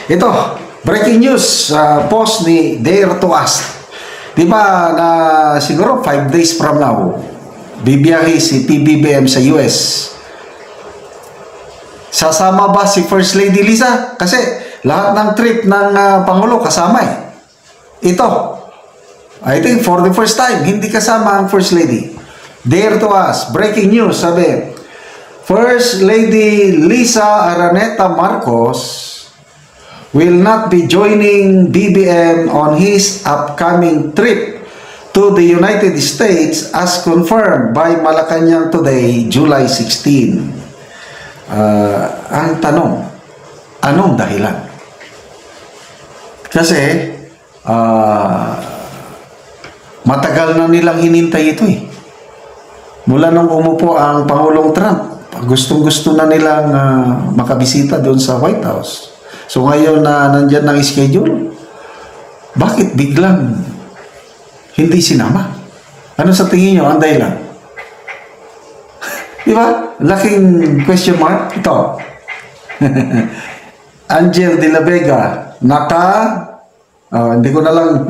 Ito, breaking news, post ni Dare to Us. Di ba na siguro 5 days from now, bibiyahe si PBBM sa US. Sasama ba si First Lady Liza? Kasi lahat ng trip ng Pangulo kasama eh. Ito, I think for the first time, hindi kasama ang First Lady. Dare to Us, breaking news, sabi, First Lady Liza Araneta Marcos will not be joining BBM on his upcoming trip to the United States as confirmed by Malacanang today, July 16. Ang tanong, anong dahilan? Kasi matagal na nilang hinintay ito eh. Mula nung umupo ang Pangulong Trump, gustong-gusto na nilang makabisita doon sa White House. So ngayon na nandyan ng schedule, bakit biglang hindi sinama? Ano sa tingin nyo ang dahilan? Di ba? Laking question mark. Ito. Angel de la Vega, hindi ko na lang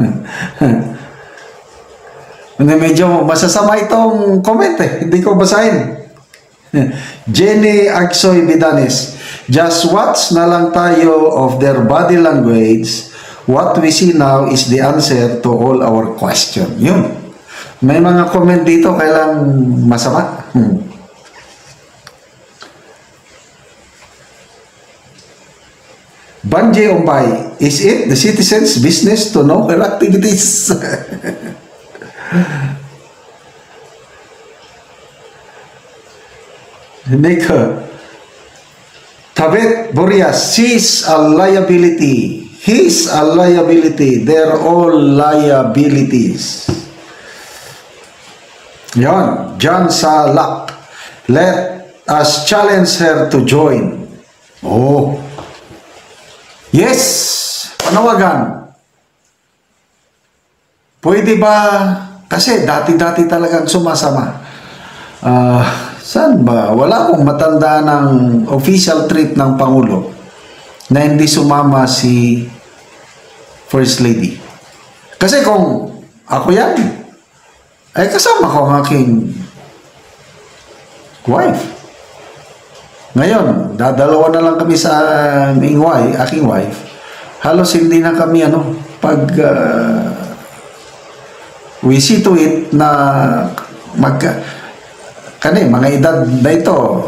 medyo masasama itong comment eh. Hindi ko basahin. Jenny Aksoy Bidanes, just watch na lang tayo of their body language. What we see now is the answer to all our question. Yun. May mga comment dito kailang masama. Banji Ombay, is it the citizens' business to know her activities? Nika Tabet Borias, she's a liability. He's a liability. They're all liabilities. Yon, John Salak. Let us challenge her to join. Oh. Yes, panawagan. Pwede ba? Kasi dati-dati talagang sumasama. Saan ba? Wala akong matanda ng official trip ng Pangulo na hindi sumama si First Lady. Kasi kung ako yan, ay kasama ko ang aking wife. Ngayon, dadalawa na lang kami sa aking wife. Halos hindi na kami pag we see to it na mga edad na ito,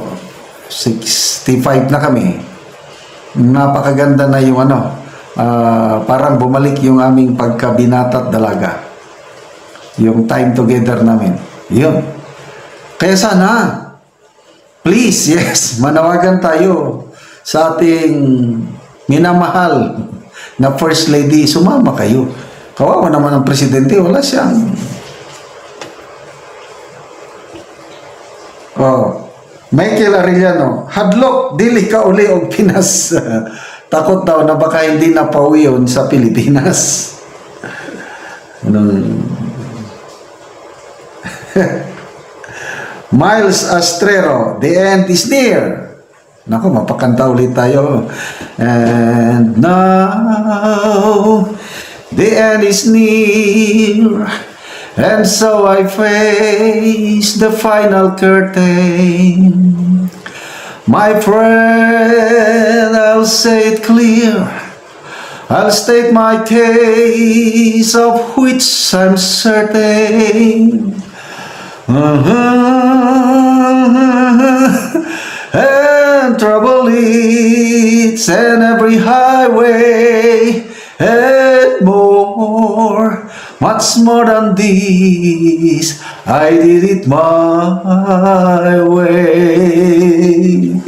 65 na kami. Napakaganda na yung parang bumalik yung aming pagkabinata at dalaga. Yung time together namin. Yun. Kaya sana, please, yes, manawagan tayo sa ating minamahal na First Lady, sumama kayo. Kawawa naman ang presidente, wala siyang Michael Arellano, hadlok, dili ka uli og Pinas. Takot daw na baka hindi na pauwi yun sa Pilipinas. Miles Astrero, the end is near. Naku, mapakanta ulit tayo. And now, the end is near. And so I face the final curtain. My friend, I'll say it clear. I'll state my case, of which I'm certain. And trouble leads in every highway and more. Much more than this, I did it my way.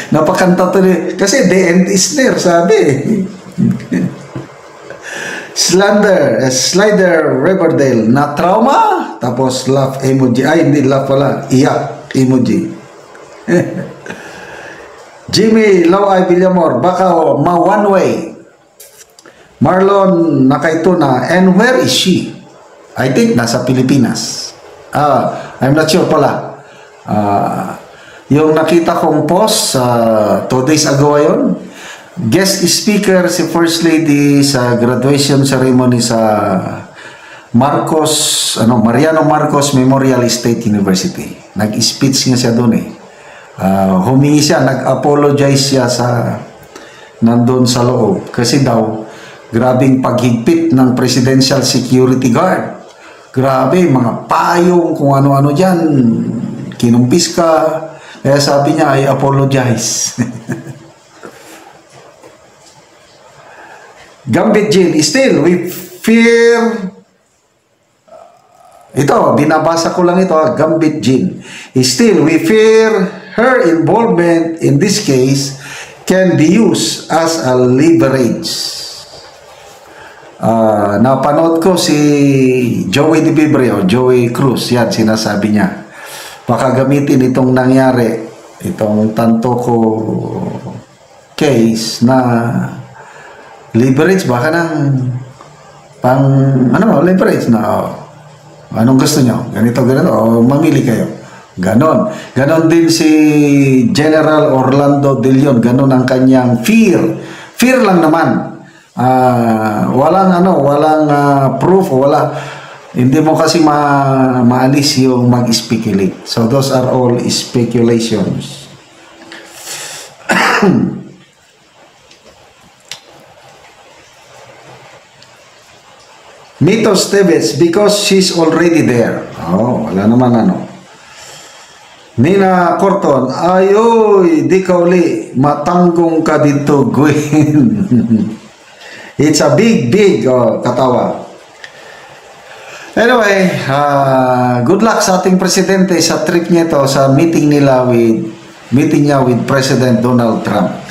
Napakanta tuloy. Kasi the end is near, sabi. Slider Riverdale, na trauma, tapos laugh emoji. Ay, hindi laugh pala. Iyak emoji. Jimmy Laway Villamor, baka one way. Marlon Nakaituna, and where is she? I think nasa Pilipinas. I'm not sure pala. Yung nakita kong post 2 days ago yun, guest speaker si First Lady sa graduation ceremony sa Mariano Marcos Memorial State University. Nag-speech nga siya doon eh. Humingi siya, nag-apologize siya sa nandun sa loob. Kasi daw, grabing paghigpit ng Presidential Security Guard. Grabe, mga payong, kung ano-ano dyan. Kinumpis ka. Kaya sabi niya, I apologize. Gambit Jean, still, we fear... Ito, binabasa ko lang ito, Gambit Jean. Still, we fear her involvement in this case can be used as a leverage. Napanood ko si Joey De Vibreo, Joey Cruz, yan, sinasabi niya. Baka gamitin itong nangyari, itong Tantoco case na leverage, baka ng leverage na, anong gusto nyo? Ganito, o mamili kayo. Ganon. Ganon din si General Orlando De Leon. Ganon ang kanyang fear. Fear lang naman. Walang proof, hindi mo kasi maalis yung mag-speculate. So those are all speculations. Mito Stevens, because she's already there. Wala naman Nina Corton, ayoy, di ka uli, matanggong ka dito, Gwen. It's a big, katawa. Anyway, good luck sa ating presidente sa trip niya ito, sa meeting niya with President Donald Trump.